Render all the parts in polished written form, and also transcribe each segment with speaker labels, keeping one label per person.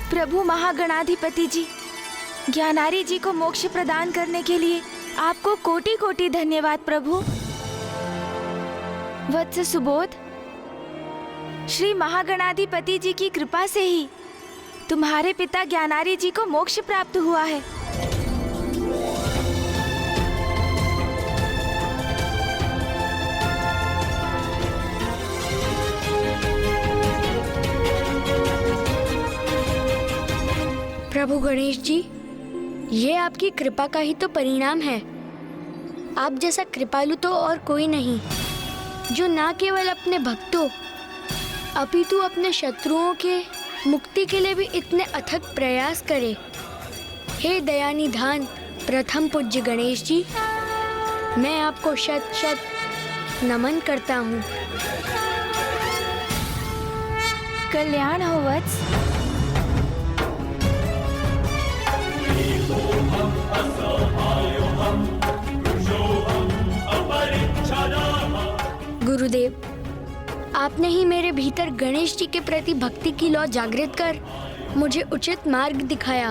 Speaker 1: प्रभु महागणाधिपति जी, ज्ञानारी जी को मोक्ष प्रदान करने के लिए आपको कोटि कोटि धन्यवाद प्रभु। वत्स सुबोध, श्री महागणाधिपति जी की कृपा से ही तुम्हारे पिता ज्ञानारी जी को मोक्ष प्राप्त हुआ है।
Speaker 2: प्रभु गणेश जी, ये आपकी कृपा का ही तो परिणाम है। आप जैसा कृपालु तो और कोई नहीं, जो ना केवल अपने भक्तों अपितु अपने शत्रुओं के मुक्ति के लिए भी इतने अथक प्रयास करे। हे दयानिधान प्रथम पूज्य गणेश जी, मैं आपको शत शत नमन करता हूँ।
Speaker 1: कल्याण हो वत्स।
Speaker 2: गुरुदेव, आपने ही मेरे भीतर गणेश जी के प्रति भक्ति की लौ जागृत कर मुझे उचित मार्ग दिखाया।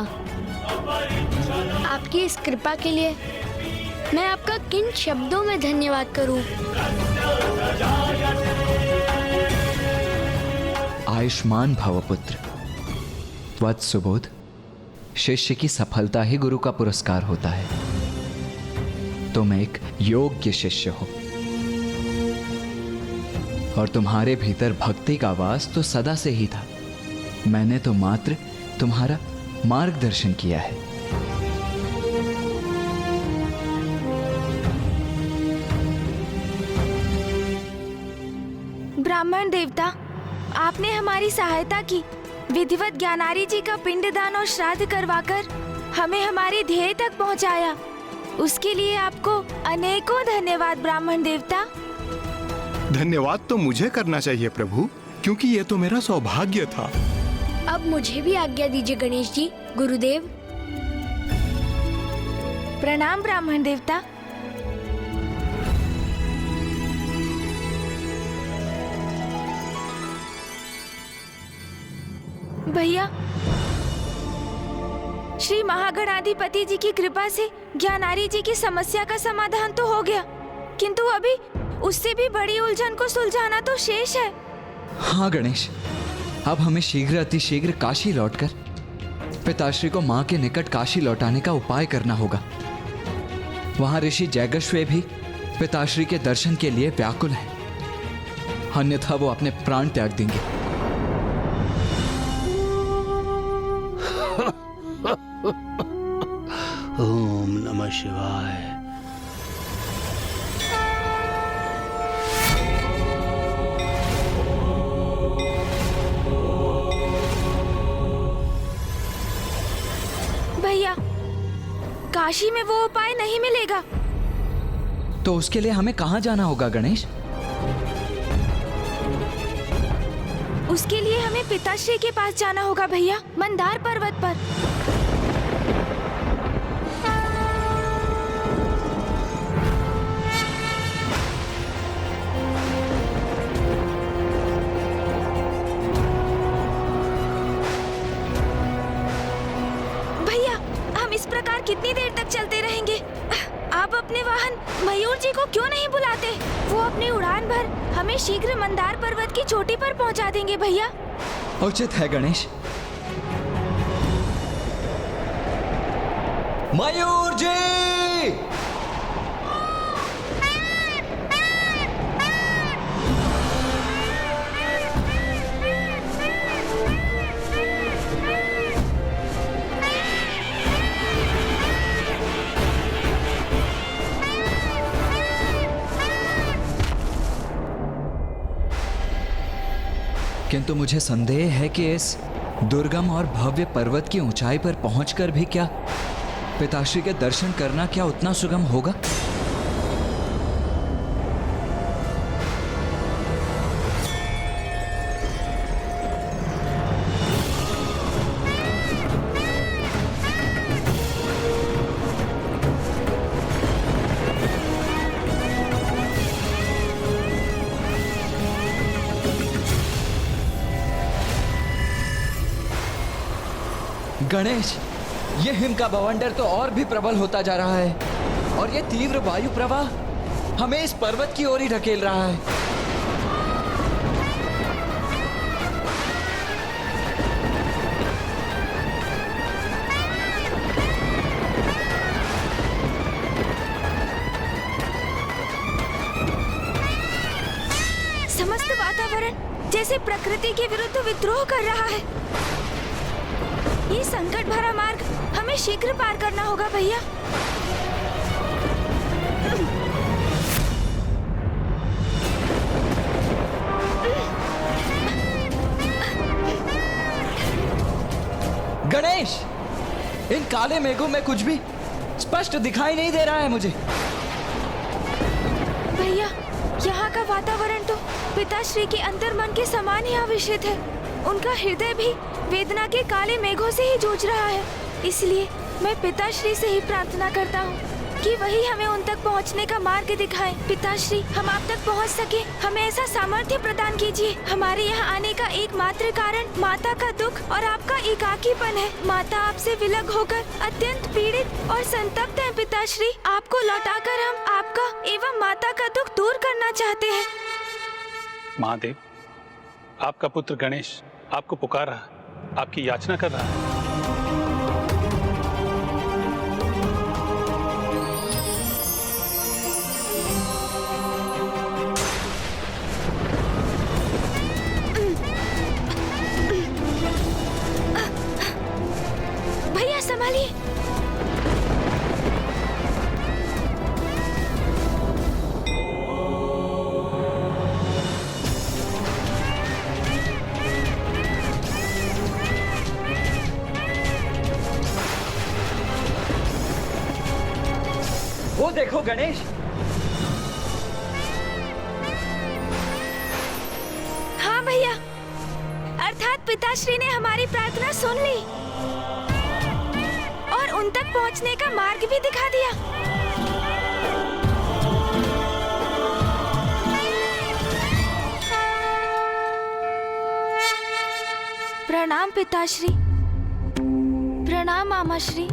Speaker 2: आपकी इस कृपा के लिए मैं आपका किन शब्दों में धन्यवाद करूं?
Speaker 3: आयुष्मान भव पुत्र। वत्स सुबोध, शिष्य की सफलता ही गुरु का पुरस्कार होता है। तुम एक योग्य शिष्य हो और तुम्हारे भीतर भक्ति का वास तो सदा से ही था। मैंने तो मात्र तुम्हारा मार्गदर्शन किया है।
Speaker 1: ब्राह्मण देवता, आपने हमारी सहायता की। विधिवत ज्ञानारी जी का पिंडदान और श्राद्ध करवाकर हमें हमारे ध्येय तक पहुंचाया। उसके लिए आपको अनेकों धन्यवाद ब्राह्मण देवता।
Speaker 4: धन्यवाद तो मुझे करना चाहिए प्रभु, क्योंकि ये तो मेरा सौभाग्य था।
Speaker 2: अब मुझे भी आज्ञा दीजिए गणेश जी। गुरुदेव।
Speaker 1: प्रणाम ब्राह्मण देवता। भैया, श्री महागणाधिपति जी की कृपा से ज्ञानारी जी की समस्या का समाधान तो हो गया, किंतु अभी उससे भी बड़ी उलझन को सुलझाना तो शेष है।
Speaker 3: हाँ गणेश, अब हमें शीघ्र अतिशीघ्र काशी लौटकर पिताश्री को मां के निकट काशी लौटाने का उपाय करना होगा। वहां ऋषि जैगश्वे भी पिताश्री के दर्शन के लिए व्याकुल है, अन्यथा वो अपने प्राण त्याग देंगे।
Speaker 5: ओम नमः शिवाय।
Speaker 1: भैया, काशी में वो उपाय नहीं मिलेगा।
Speaker 3: तो उसके लिए हमें कहां जाना होगा गणेश?
Speaker 1: उसके लिए हमें पिताश्री के पास जाना होगा भैया, मंदार पर्वत पर। भैया, हम इस प्रकार कितनी देर तक चलते रहेंगे? आप अपने वाहन मयूर जी को क्यों नहीं बुलाते? वो अपनी उड़ान भर हमें शीघ्र मंदार पर्वत की चोटी पर पहुंचा देंगे भैया।
Speaker 3: उचित है गणेश। मयूर जी! किंतु मुझे संदेह है कि इस दुर्गम और भव्य पर्वत की ऊंचाई पर पहुंचकर भी क्या पिताश्री के दर्शन करना क्या उतना सुगम होगा? गणेश, ये हिम का बवंडर तो और भी प्रबल होता जा रहा है और ये तीव्र वायु प्रवाह हमें इस पर्वत की ओर ही ढकेल रहा है।
Speaker 1: समस्त वातावरण जैसे प्रकृति के विरुद्ध विद्रोह कर रहा है। ये संकट भरा मार्ग हमें शीघ्र पार करना होगा भैया।
Speaker 3: गणेश, इन काले मेघों में कुछ भी स्पष्ट दिखाई नहीं दे रहा है मुझे।
Speaker 1: भैया, यहाँ का वातावरण तो पिताश्री के अंतर्मन के समान ही आविष्ट है। उनका हृदय भी वेदना के काले मेघों से ही जूझ रहा है। इसलिए मैं पिताश्री से ही प्रार्थना करता हूँ कि वही हमें उन तक पहुँचने का मार्ग दिखाएं। पिताश्री, हम आप तक पहुँच सके, हमें ऐसा सामर्थ्य प्रदान कीजिए। हमारे यहाँ आने का एकमात्र कारण माता का दुख और आपका एकाकीपन है। माता आपसे विलग होकर अत्यंत पीड़ित और संतप्त हैं। पिताश्री, आपको लौटाकर हम आपका एवं माता का दुख दूर करना चाहते हैं।
Speaker 6: महादेव, आपका पुत्र गणेश आपको पुकार रहा है, आपकी याचना कर रहा है।
Speaker 1: भैया संभालिए।
Speaker 3: वो देखो गणेश,
Speaker 1: हाँ भैया, अर्थात पिताश्री ने हमारी प्रार्थना सुन ली और उन तक पहुंचने का मार्ग भी दिखा दिया। प्रणाम पिताश्री, प्रणाम मामाश्री,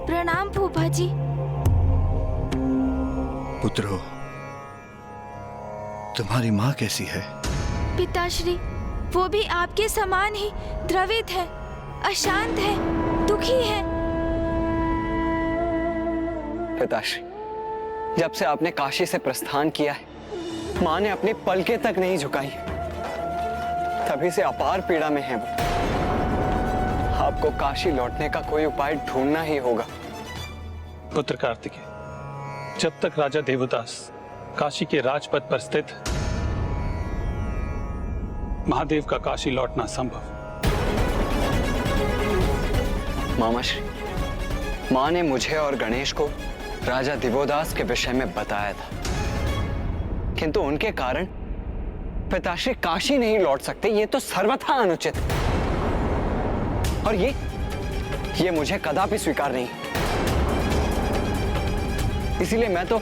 Speaker 1: प्रणाम फूफा जी।
Speaker 7: पुत्रो, तुम्हारी माँ कैसी है?
Speaker 1: पिताश्री, वो भी आपके समान ही द्रवित है, अशांत है, दुखी है।
Speaker 8: पिताश्री, जब से आपने काशी से प्रस्थान किया है, माँ ने अपनी पलकें तक नहीं झुकाई। तभी से अपार पीड़ा में है वो। आपको काशी लौटने का कोई उपाय ढूंढना ही होगा।
Speaker 6: पुत्र कार्तिकेय, जब तक राजा देवदास काशी के राजपथ पर स्थित है, महादेव का काशी लौटना संभव।
Speaker 8: मामाश्री, माँ ने मुझे और गणेश को राजा दिवोदास के विषय में बताया था, किंतु उनके कारण पिताश्री काशी नहीं लौट सकते। ये तो सर्वथा अनुचित है और ये मुझे कदापि स्वीकार नहीं। इसीलिए मैं तो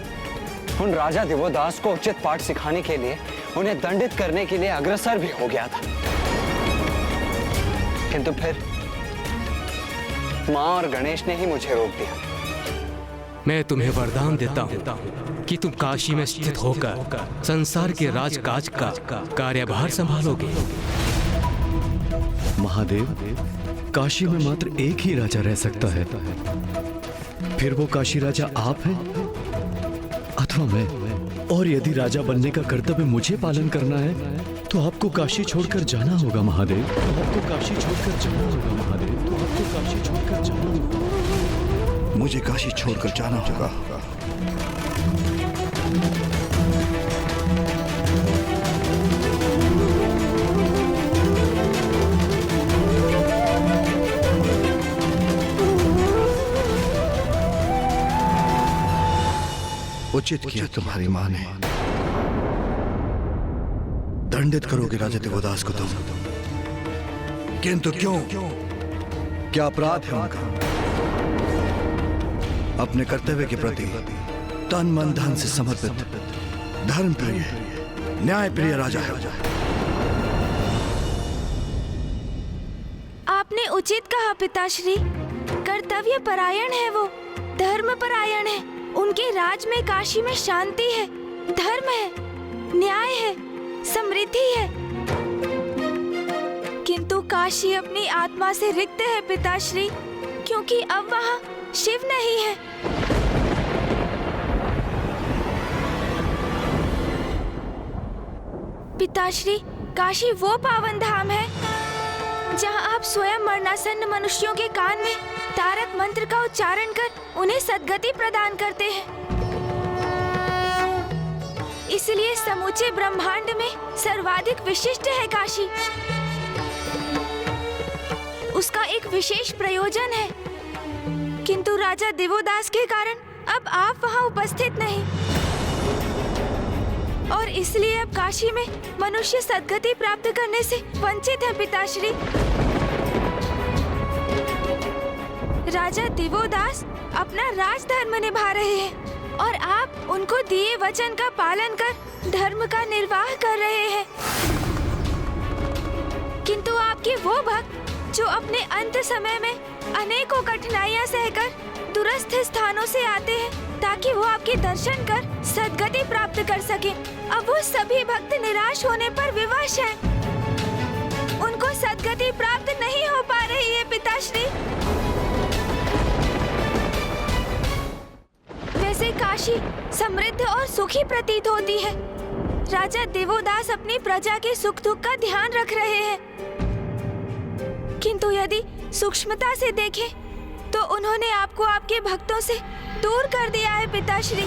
Speaker 8: उन राजा दिवोदास को उचित पाठ सिखाने के लिए, उन्हें दंडित करने के लिए अग्रसर भी हो गया था। किंतु फिर माँ और गणेश ने ही मुझे रोक दिया।
Speaker 5: मैं तुम्हें वरदान देता हूँ कि तुम काशी में स्थित होकर संसार के राजकाज का कार्यभार संभालोगे।
Speaker 7: महादेव, काशी में मात्र एक ही राजा रह सकता है। फिर वो काशी राजा आप हैं अथवा मैं। और यदि राजा बनने का कर्तव्य मुझे पालन करना है तो आपको काशी छोड़कर जाना होगा महादेव। तो आपको काशी छोड़कर जाना होगा महादेव। तो आपको काशी छोड़कर जाना होगा। मुझे काशी छोड़कर जाना होगा। उचित किया तुम्हारी माँ ने। दंडित करोगे राजा दिवोदास को तुम, किंतु क्यों? क्या अपराध है उनका? अपने कर्तव्य के प्रति तन मन धन से समर्पित धर्म प्रिय न्याय प्रिय राजा है।
Speaker 1: आपने उचित कहा पिताश्री। कर्तव्य परायण है वो, धर्म परायण है। उनके राज में काशी में शांति है, धर्म है, न्याय है, समृद्धि है। किंतु काशी अपनी आत्मा से रिक्त है पिताश्री, क्योंकि अब वहाँ शिव नहीं है। पिताश्री, काशी वो पावन धाम है जहाँ आप स्वयं मरणासन्न मनुष्यों के कान में तारक मंत्र का उच्चारण कर उन्हें सद्गति प्रदान करते हैं। इसलिए समूचे ब्रह्मांड में सर्वाधिक विशिष्ट है काशी। उसका एक विशेष प्रयोजन है, किंतु राजा दिवोदास के कारण अब आप वहाँ उपस्थित नहीं, और इसलिए अब काशी में मनुष्य सद्गति प्राप्त करने से वंचित है पिताश्री। राजा दिवोदास अपना राजधर्म निभा रहे हैं और आप उनको दिए वचन का पालन कर धर्म का निर्वाह कर रहे हैं। किंतु आपके वो भक्त जो अपने अंत समय में अनेकों कठिनाइयां सहकर दूरस्थ स्थानों से आते हैं ताकि वो आपके दर्शन कर सद्गति प्राप्त कर सके, अब वो सभी भक्त निराश होने पर विवश हैं। उनको सद्गति प्राप्त नहीं हो पा रही है पिताश्री। वैसे काशी समृद्ध और सुखी प्रतीत होती है। राजा दिवोदास अपनी प्रजा के सुख दुख का ध्यान रख रहे हैं, किंतु यदि सूक्ष्मता से देखें तो उन्होंने आपको आपके भक्तों से दूर कर दिया है पिताश्री।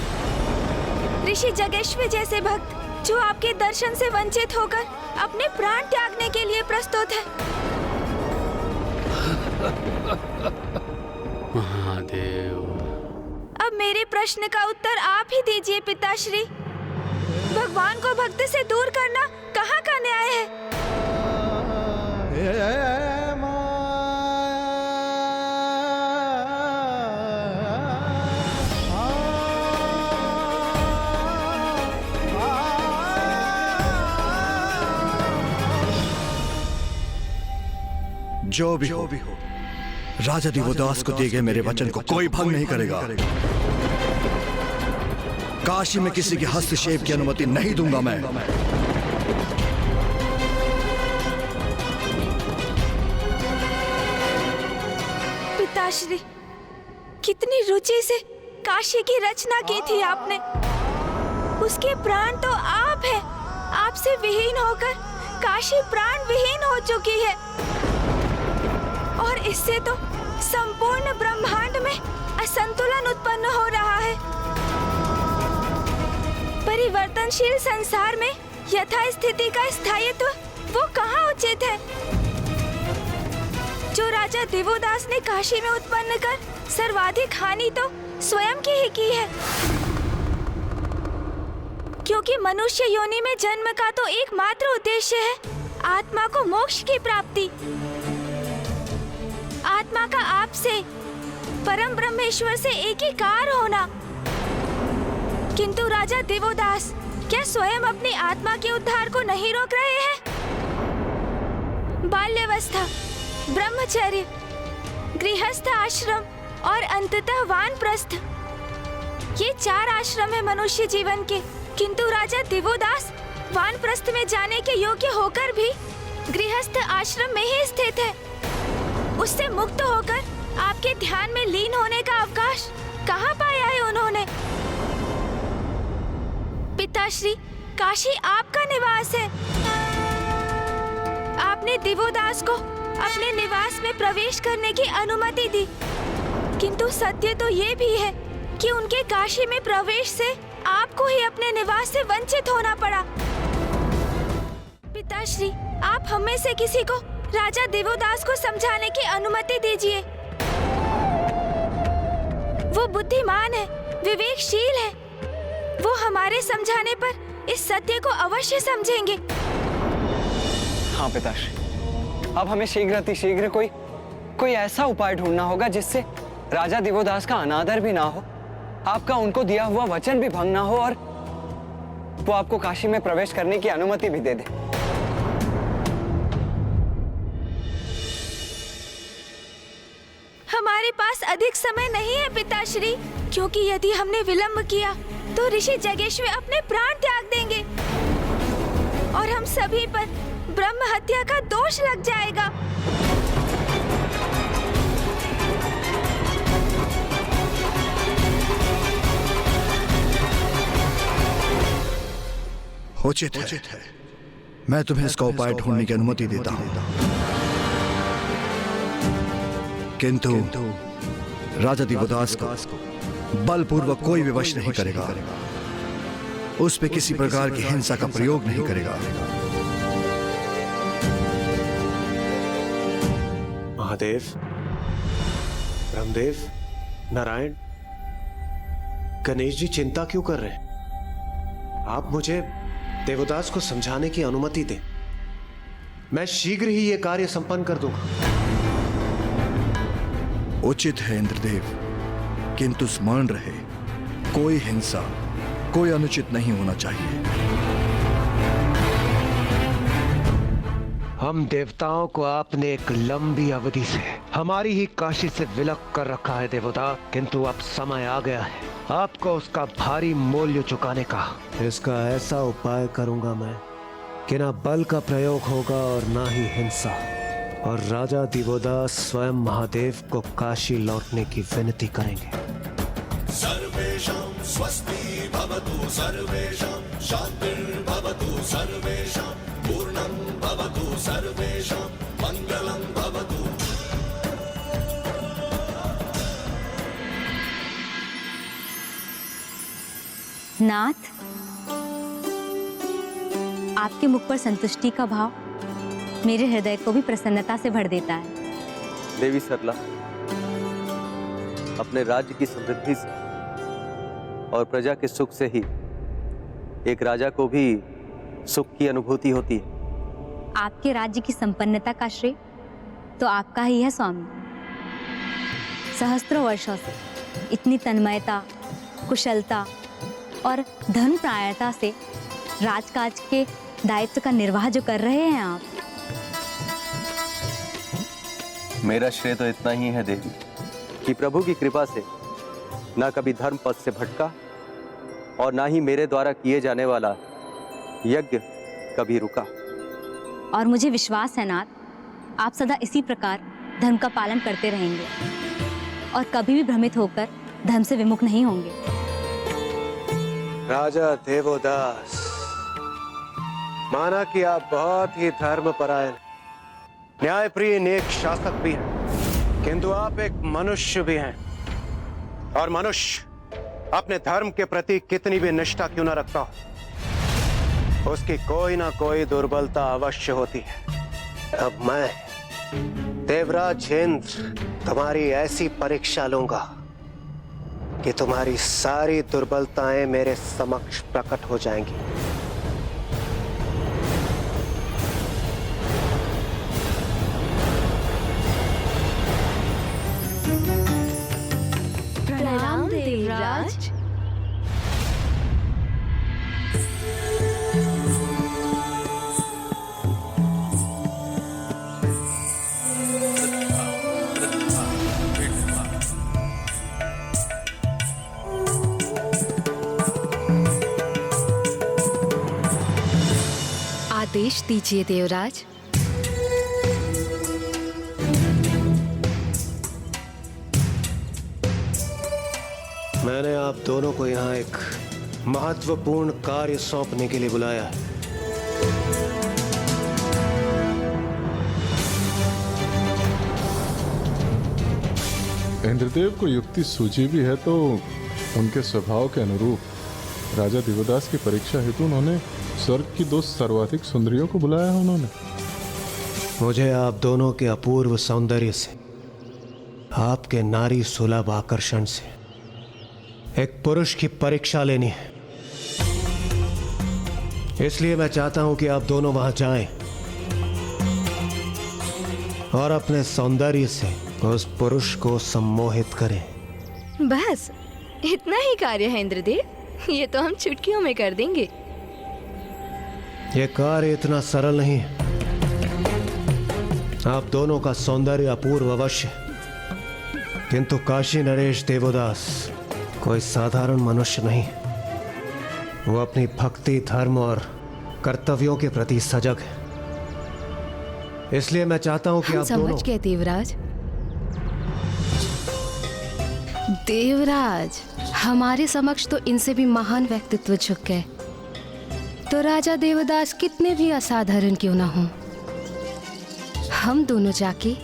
Speaker 1: ऋषि जगेश्वर जैसे भक्त जो आपके दर्शन से वंचित होकर अपने प्राण त्यागने के लिए प्रस्तुत है।
Speaker 5: महादेव,
Speaker 1: अब मेरे प्रश्न का उत्तर आप ही दीजिए पिताश्री। भगवान को भक्त से दूर करना कहाँ का न्याय है?
Speaker 7: जो भी हो, राजा दिवोदास को दिए गए मेरे वचन को कोई भंग नहीं करेगा। काशी में किसी के हस्तक्षेप की अनुमति नहीं दूंगा मैं।
Speaker 1: पिताश्री, कितनी रुचि से काशी की रचना की थी आपने। उसके प्राण तो आप हैं। आपसे विहीन होकर काशी प्राण विहीन हो चुकी है, और इससे तो संपूर्ण ब्रह्मांड में असंतुलन उत्पन्न हो रहा है। परिवर्तनशील संसार में यथास्थिति का स्थायित्व वो कहाँ उचित है? जो राजा दिवोदास ने काशी में उत्पन्न कर सर्वाधिक हानि तो स्वयं की ही की है, क्योंकि मनुष्य योनि में जन्म का तो एकमात्र उद्देश्य है आत्मा को मोक्ष की प्राप्ति। आत्मा का आपसे परम ब्रह्मेश्वर से एकीकार होना। किंतु राजा दिवोदास क्या स्वयं अपनी आत्मा के उद्धार को नहीं रोक रहे हैं? बाल्यावस्था, ब्रह्मचर्य, गृहस्थ आश्रम और अंततः वानप्रस्थ, ये 4 आश्रम है मनुष्य जीवन के। किंतु राजा दिवोदास वानप्रस्थ में जाने के योग्य होकर भी गृहस्थ आश्रम में ही स्थित है। उससे मुक्त होकर आपके ध्यान में लीन होने का अवकाश कहाँ पाया है उन्होंने? पिताश्री, काशी आपका निवास है। आपने दिवोदास को अपने निवास में प्रवेश करने की अनुमति दी, किंतु सत्य तो ये भी है कि उनके काशी में प्रवेश से आपको ही अपने निवास से वंचित होना पड़ा। पिताश्री, आप हमें से किसी को राजा दिवोदास को समझाने की अनुमति दीजिए। वो बुद्धिमान है, विवेकशील है। वो हमारे समझाने पर इस सत्य को अवश्य समझेंगे।
Speaker 8: हाँ पिताश्री, अब हमें शीघ्र कोई ऐसा उपाय ढूंढना होगा जिससे राजा दिवोदास का अनादर भी ना हो, आपका उनको दिया हुआ वचन भी भंग ना हो, और वो आपको काशी में प्रवेश करने की अनुमति भी दे दे।
Speaker 1: हमारे पास अधिक समय नहीं है पिताश्री, क्योंकि यदि हमने विलंब किया तो ऋषि जगेश्वर अपने प्राण त्याग देंगे और हम सभी पर ब्रह्म हत्या का दोष लग जाएगा।
Speaker 9: उचित है। मैं तुम्हें इसका उपाय ढूंढने की अनुमति देता हूं, किंतु राजा दिवोदास को बलपूर्वक कोई विवश नहीं करेगा, उस पे किसी प्रकार की हिंसा का प्रयोग नहीं करेगा।
Speaker 10: महादेव, ब्रह्मदेव, नारायण, गणेश जी चिंता क्यों कर रहे हैं? आप मुझे देवदास को समझाने की अनुमति दें। मैं शीघ्र ही यह कार्य संपन्न कर दूंगा।
Speaker 9: उचित है इंद्रदेव, किंतु स्मरण रहे, कोई हिंसा, कोई अनुचित नहीं होना चाहिए।
Speaker 10: हम देवताओं को आपने एक लंबी अवधि से हमारी ही काशी से विलग कर रखा है देवता, किंतु अब समय आ गया है आपको उसका भारी मूल्य चुकाने का। इसका ऐसा उपाय करूंगा मैं कि ना बल का प्रयोग होगा और ना ही हिंसा, और राजा दिवोदास स्वयं महादेव को काशी लौटने की विनती करेंगे।
Speaker 11: सर्वेषां स्वस्ति भवतु, सर्वेषां शान्तिर्भवतु, सर्वेषां पूर्णं भवतु, सर्वेषां मङ्गलं भवतु।
Speaker 12: नाथ, आपके मुख पर संतुष्टि का भाव मेरे हृदय को भी प्रसन्नता से भर देता है।
Speaker 13: देवी सरला, अपने राज्य की समृद्धि से और प्रजा के सुख से ही एक राजा को भी सुख की अनुभूति होती है।
Speaker 12: आपके राज्य की संपन्नता का श्रेय तो आपका ही है स्वामी। सहस्त्रों वर्षों से इतनी तन्मयता, कुशलता और धर्मप्रायणता से राजकाज के दायित्व का निर्वाह जो कर रहे हैं आप।
Speaker 13: मेरा श्रेय तो इतना ही है देवी कि प्रभु की कृपा से ना कभी धर्म पथ से भटका और ना ही मेरे द्वारा किए जाने वाला यज्ञ कभी रुका।
Speaker 12: और मुझे विश्वास है नाथ, आप सदा इसी प्रकार धर्म का पालन करते रहेंगे और कभी भी भ्रमित होकर धर्म से विमुख नहीं होंगे।
Speaker 10: राजा देवोदास, माना कि आप बहुत ही धर्मपरायण, न्यायप्रिय नेक शासक भी हैं, किंतु आप एक मनुष्य भी हैं, और मनुष्य अपने धर्म के प्रति कितनी भी निष्ठा क्यों न रखता हो, उसकी कोई ना कोई दुर्बलता अवश्य होती है। अब मैं देवराज इंद्र तुम्हारी ऐसी परीक्षा लूंगा कि तुम्हारी सारी दुर्बलताएं मेरे समक्ष प्रकट हो जाएंगी।
Speaker 1: प्रणाम देवराज।
Speaker 14: आदेश दीजिए देवराज।
Speaker 10: मैंने आप दोनों को यहाँ एक महत्वपूर्ण कार्य सौंपने के लिए बुलाया है।
Speaker 15: इंद्रदेव को युक्ति सूझी भी है तो उनके स्वभाव के अनुरूप राजा दिवोदास की परीक्षा हेतु उन्होंने स्वर्ग की दो सर्वाधिक सुंदरियों को बुलाया है। उन्होंने
Speaker 10: मुझे आप दोनों के अपूर्व सौंदर्य से, आपके नारी सुलभ आकर्षण से एक पुरुष की परीक्षा लेनी है। इसलिए मैं चाहता हूं कि आप दोनों वहां जाएं और अपने सौंदर्य से उस पुरुष को सम्मोहित करें।
Speaker 14: बस इतना ही कार्य है इंद्रदेव, ये तो हम चुटकियों में कर देंगे।
Speaker 10: यह कार्य इतना सरल नहीं है। आप दोनों का सौंदर्य अपूर्व अवश्य, किंतु काशी नरेश देवोदास कोई साधारण मनुष्य नहीं। वो अपनी भक्ति, धर्म और कर्तव्यों के प्रति सजग है। इसलिए मैं चाहता हूं कि
Speaker 14: हम
Speaker 10: आप दोनों
Speaker 14: समझ गए देवराज। देवराज, हमारे समक्ष तो इनसे भी महान व्यक्तित्व झुक गए, तो राजा देवदास कितने भी असाधारण क्यों ना हो, हम दोनों जाके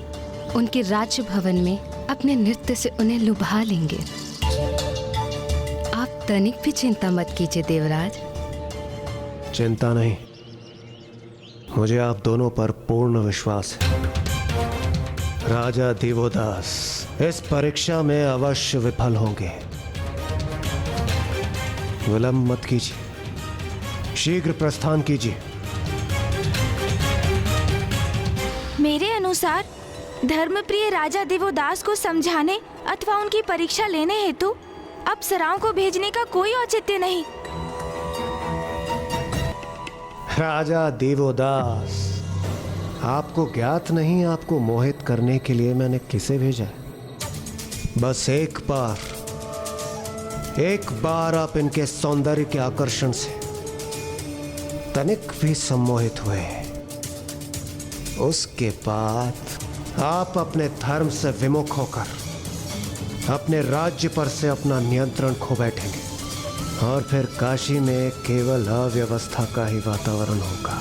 Speaker 14: उनके राज्य भवन में अपने नृत्य से उन्हें लुभा लेंगे। आप तनिक भी चिंता मत कीजिए देवराज।
Speaker 10: चिंता नहीं, मुझे आप दोनों पर पूर्ण विश्वास है। राजा देवोदास इस परीक्षा में अवश्य विफल होंगे। विलंब मत कीजिए, शीघ्र प्रस्थान कीजिए।
Speaker 1: मेरे अनुसार धर्मप्रिय राजा देवोदास को समझाने अथवा उनकी परीक्षा लेने हेतु अप्सराओं को भेजने का कोई औचित्य नहीं।
Speaker 10: राजा देवोदास, आपको ज्ञात नहीं आपको मोहित करने के लिए मैंने किसे भेजा है? बस एक बार आप इनके सौंदर्य के आकर्षण से तनिक भी सम्मोहित हुए, उसके बाद आप अपने धर्म से विमुख होकर अपने राज्य पर से अपना नियंत्रण खो बैठेंगे और फिर काशी में केवल अव्यवस्था का ही वातावरण होगा।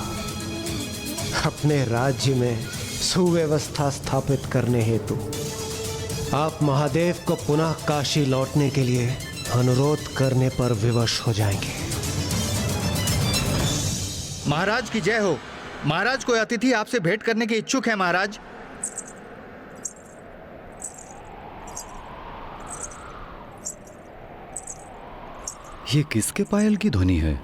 Speaker 10: अपने राज्य में सुव्यवस्था स्थापित करने हेतु आप महादेव को पुनः काशी लौटने के लिए अनुरोध करने पर विवश हो जाएंगे।
Speaker 16: महाराज की जय हो। महाराज कोई अतिथि आपसे भेंट करने के इच्छुक है महाराज।
Speaker 7: ये किसके पायल की ध्वनि है?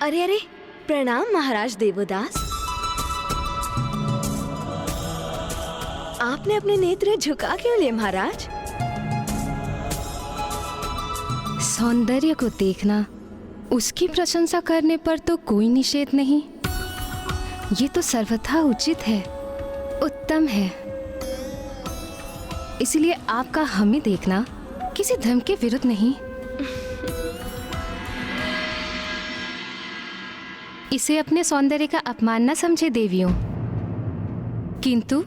Speaker 14: अरे अरे, प्रणाम महाराज देवोदास। आपने अपने नेत्र झुका क्यों लिए महाराज? सौंदर्य को देखना, उसकी प्रशंसा करने पर तो कोई निषेध नहीं। ये तो सर्वथा उचित है, उत्तम है। इसलिए आपका हमें देखना किसी धर्म के विरुद्ध नहीं। इसे अपने सौंदर्य का अपमान न समझे देवियों, किंतु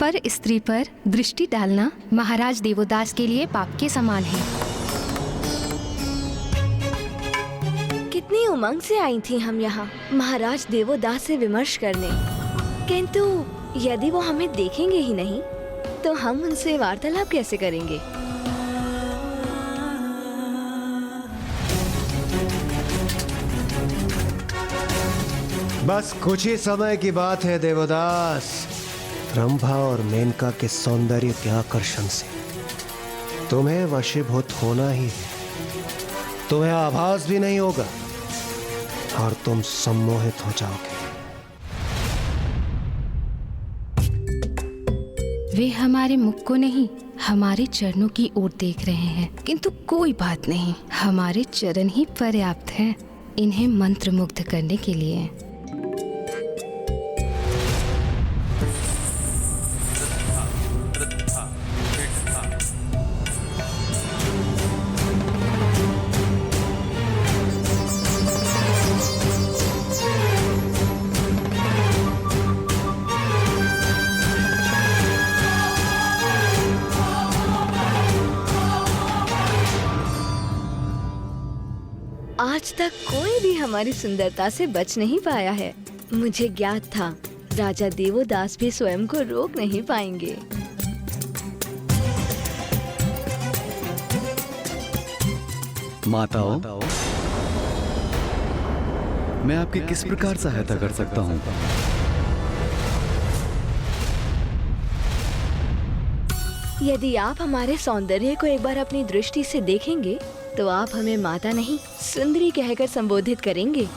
Speaker 14: पर स्त्री पर दृष्टि डालना महाराज देवोदास के लिए पाप के समान है। कितनी उमंग से आई थी हम यहाँ महाराज देवोदास से विमर्श करने, किंतु यदि वो हमें देखेंगे ही नहीं तो हम उनसे वार्तालाप कैसे करेंगे?
Speaker 10: बस कुछ ही समय की बात है देवोदास। रंभा और मेनका के सौंदर्य के आकर्षण से तुम्हें वशीभूत होना ही है। तुम्हें आभास भी नहीं होगा और तुम सम्मोहित हो जाओगे।
Speaker 14: वे हमारे मुख को नहीं, हमारे चरणों की ओर देख रहे हैं, किंतु कोई बात नहीं, हमारे चरण ही पर्याप्त हैं इन्हें मंत्रमुग्ध करने के लिए। आज तक कोई भी हमारी सुंदरता से बच नहीं पाया है। मुझे ज्ञात था
Speaker 17: राजा देवोदास भी स्वयं को रोक नहीं पाएंगे।
Speaker 7: माताओं, मैं आपकी किस प्रकार सहायता कर सकता हूँ?
Speaker 17: यदि आप हमारे सौंदर्य को एक बार अपनी दृष्टि से देखेंगे तो आप हमें माता नहीं सुंदरी कहकर संबोधित करेंगे।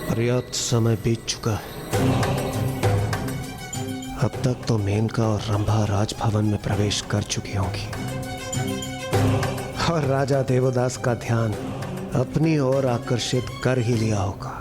Speaker 10: पर्याप्त समय बीत चुका है। अब तक तो मेनका और रंभा राजभवन में प्रवेश कर चुकी होंगी और राजा देवदास का ध्यान अपनी ओर आकर्षित कर ही लिया होगा।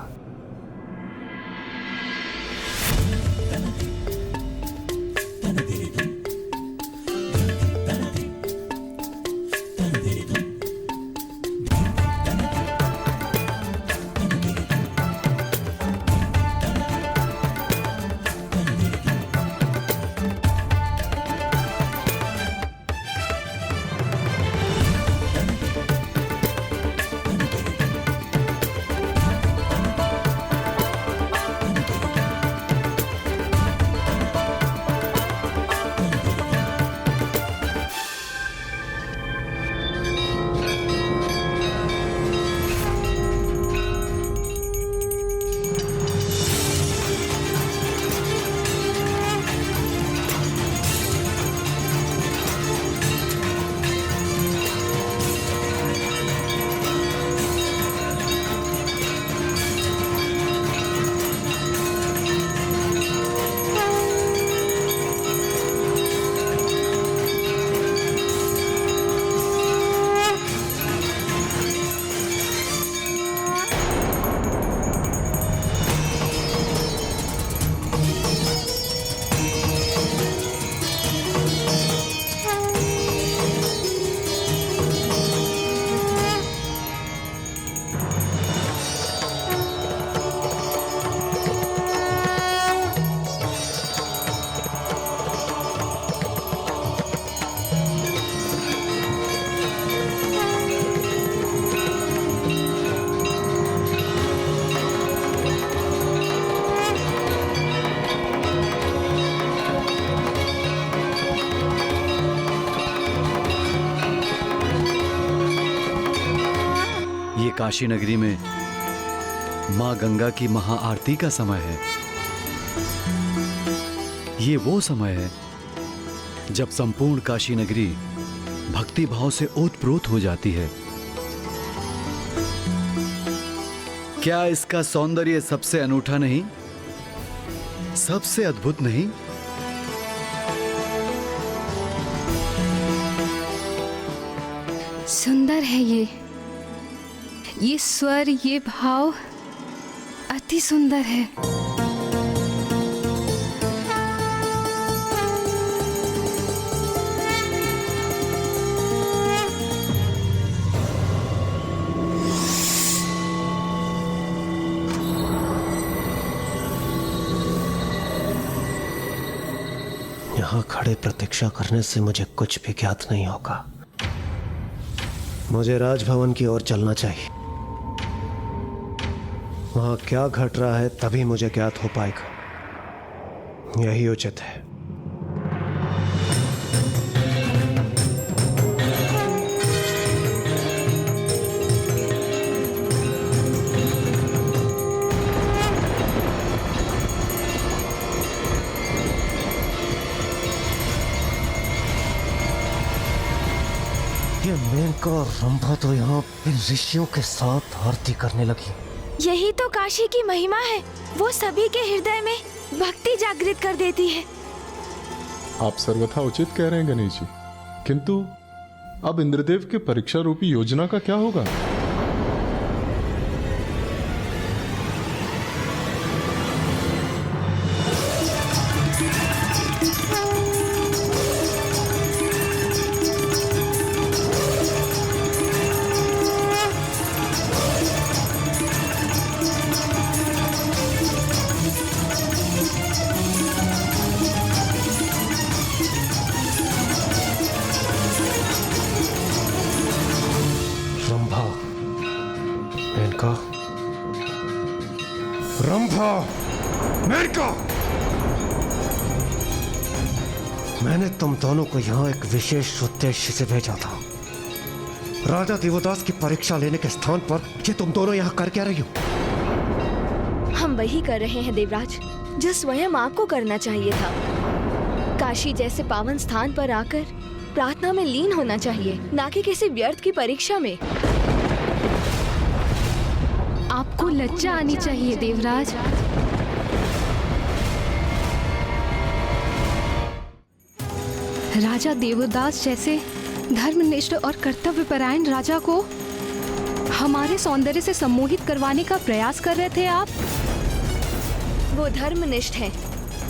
Speaker 7: काशी नगरी में मां गंगा की महाआरती का समय है। ये वो समय है जब संपूर्ण काशी नगरी भक्ति भाव से ओतप्रोत हो जाती है। क्या इसका सौंदर्य सबसे अनूठा नहीं, सबसे अद्भुत नहीं?
Speaker 14: सुंदर है ये स्वर, ये भाव अति सुंदर है।
Speaker 10: यहाँ खड़े प्रतीक्षा करने से मुझे कुछ भी ज्ञात नहीं होगा। मुझे राजभवन की ओर चलना चाहिए। वहां क्या घट रहा है तभी मुझे ज्ञात हो पाएगा। यही उचित है। ये मेनका और रंभा तो यहाँ इन ऋषियों के साथ आरती करने लगी।
Speaker 1: यही तो काशी की महिमा है। वो सभी के हृदय में भक्ति जागृत कर देती है।
Speaker 15: आप सर्वथा उचित कह रहे हैं गणेश जी, किंतु अब इंद्रदेव के परीक्षा रूपी योजना का क्या होगा?
Speaker 10: रंभा, मेनका, मैंने तुम दोनों को यहाँ एक विशेष उद्देश्य से भेजा था। राजा दिवोदास की परीक्षा लेने के स्थान पर ये तुम दोनों यहाँ कर क्या रही हो?
Speaker 17: हम वही कर रहे हैं देवराज, जो स्वयं आपको करना चाहिए था। काशी जैसे पावन स्थान पर आकर प्रार्थना में लीन होना चाहिए, ना कि किसी व्यर्थ की परीक्षा में।
Speaker 14: आपको लज्जा आनी चाहिए देवराज। राजा देवदास जैसे धर्मनिष्ठ और कर्तव्यपरायण राजा को हमारे सौंदर्य से सम्मोहित करवाने का प्रयास कर रहे थे आप।
Speaker 17: वो धर्मनिष्ठ हैं,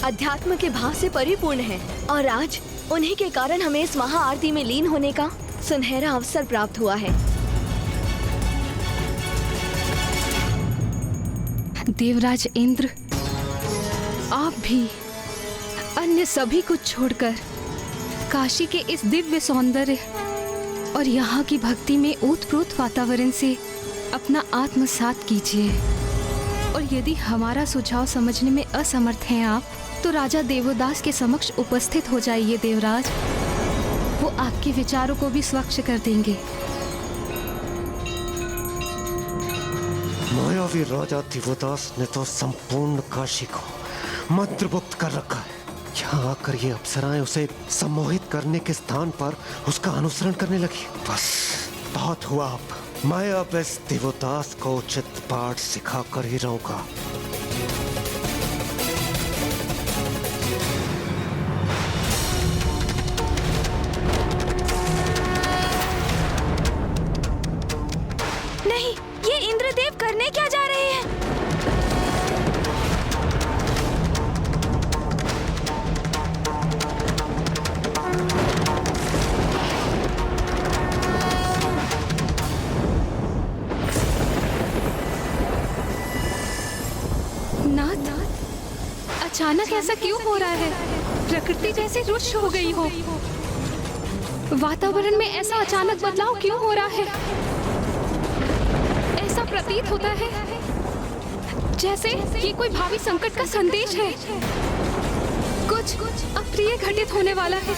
Speaker 17: अध्यात्म के भाव से परिपूर्ण हैं, और आज उन्हीं के कारण हमें इस महाआरती में लीन होने का सुनहरा अवसर प्राप्त हुआ है।
Speaker 14: देवराज इंद्र, आप भी अन्य सभी कुछ छोड़कर काशी के इस दिव्य सौंदर्य और यहाँ की भक्ति में ओतप्रोत वातावरण से अपना आत्मसात कीजिए। और यदि हमारा सुझाव समझने में असमर्थ हैं आप, तो राजा देवदास के समक्ष उपस्थित हो जाइए देवराज। वो आपके विचारों को भी स्वच्छ कर देंगे।
Speaker 10: मायावी राजा दिवोदास ने तो संपूर्ण काशी को मंत्रमुग्ध कर रखा है। यहाँ आकर ये अप्सराएं उसे सम्मोहित करने के स्थान पर उसका अनुसरण करने लगी। बस बहुत हुआ अब। मैं अब इस दिवोदास को उचित पाठ सिखा कर ही रहूंगा।
Speaker 1: नहीं, ये इंद्रदेव करने क्या जा रहे हैं?
Speaker 14: अचानक ऐसा क्यों हो रहा है? प्रकृति जैसे रुष्ट हो गई हो। वातावरण में ऐसा अचानक बदलाव क्यों हो रहा है? ऐसा प्रतीत होता है जैसे ये कोई भावी संकट का संदेश है। कुछ अप्रिय घटित होने वाला है।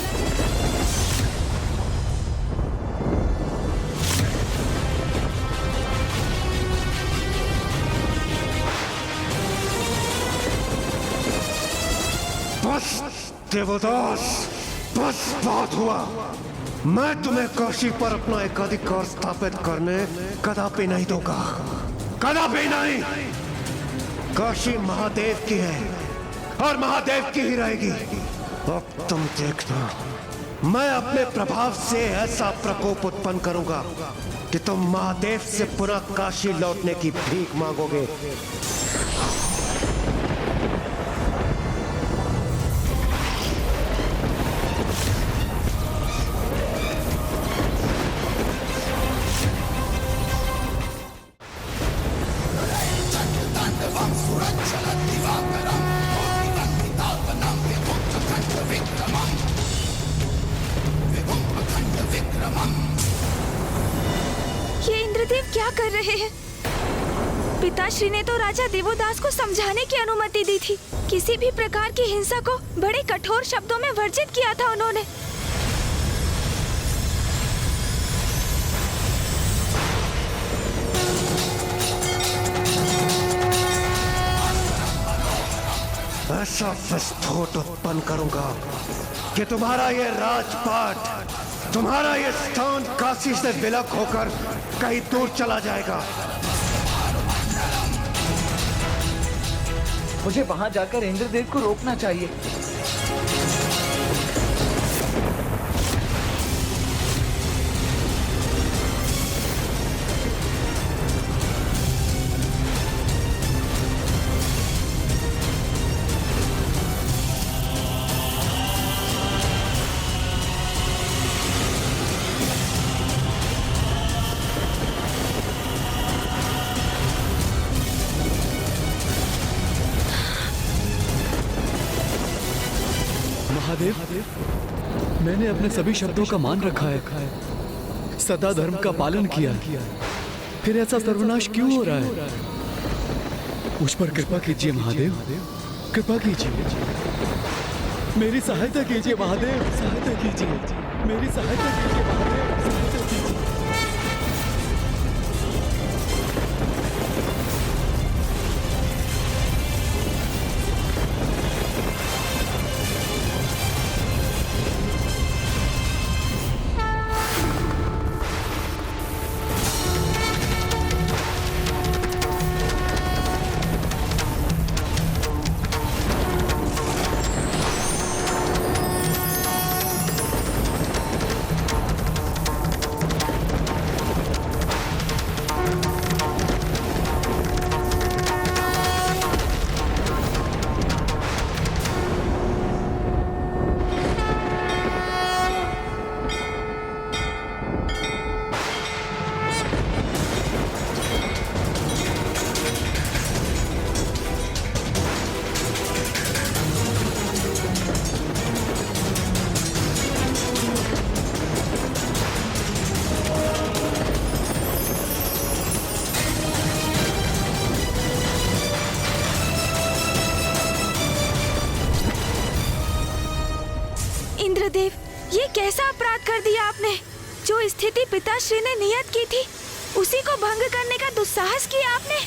Speaker 10: बस देवदास, बस बात हुआ। मैं तुम्हें काशी पर अपना एकाधिकार स्थापित करने कदापि नहीं दूंगा, कदापि नहीं। काशी महादेव की है और महादेव की ही रहेगी। अब तुम देखना, मैं अपने प्रभाव से ऐसा प्रकोप उत्पन्न करूंगा कि तुम महादेव से पुनः काशी लौटने की भीख मांगोगे।
Speaker 1: ये इंद्रदेव क्या कर रहे हैं? पिताश्री ने तो राजा देवोदास को समझाने की अनुमति दी थी। किसी भी प्रकार की हिंसा को बड़े कठोर शब्दों में वर्जित किया था उन्होंने।
Speaker 10: ऐसा विस्फोट उत्पन्न करूंगा कि तुम्हारा ये राजपाट, तुम्हारा ये स्थान काशी से विलक होकर कहीं दूर चला जाएगा।
Speaker 3: मुझे वहां जाकर इंद्रदेव को रोकना चाहिए।
Speaker 7: महादेव, मैंने अपने सभी शब्दों का मान रखा है, सदा धर्म का पालन किया, फिर ऐसा सर्वनाश क्यों हो रहा है? मुझ पर कृपा कीजिए महादेव, कृपा कीजिए, मेरी सहायता कीजिए महादेव, सहायता कीजिए, मेरी सहायता कीजिए महादेव, सहायता कीजिए।
Speaker 1: इंद्रदेव, ये कैसा अपराध कर दिया आपने? जो स्थिति पिताश्री ने नियत की थी, उसी को भंग करने का दुस्साहस किया आपने।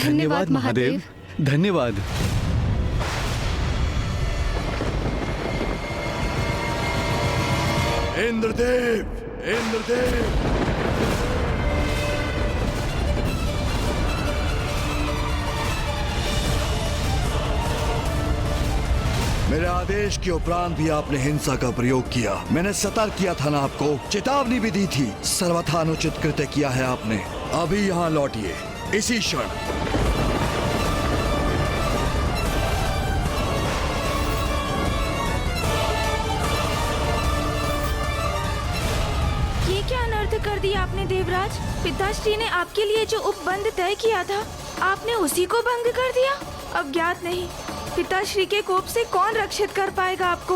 Speaker 7: धन्यवाद महादेव, धन्यवाद।
Speaker 9: इंद्रदेव, इंद्रदेव, मेरे आदेश के उपरांत भी आपने हिंसा का प्रयोग किया। मैंने सतर्क किया था ना आपको, चेतावनी भी दी थी। सर्वथा अनुचित कृत्य किया है आपने। अभी यहाँ लौटिए, इसी क्षण।
Speaker 1: ये क्या अनर्थ कर दिया आपने देवराज? पिताश्री ने आपके लिए जो उपबंध तय किया था, आपने उसी को भंग कर दिया। अब ज्ञात नहीं पिताश्री के कोप से कौन रक्षित कर पाएगा आपको।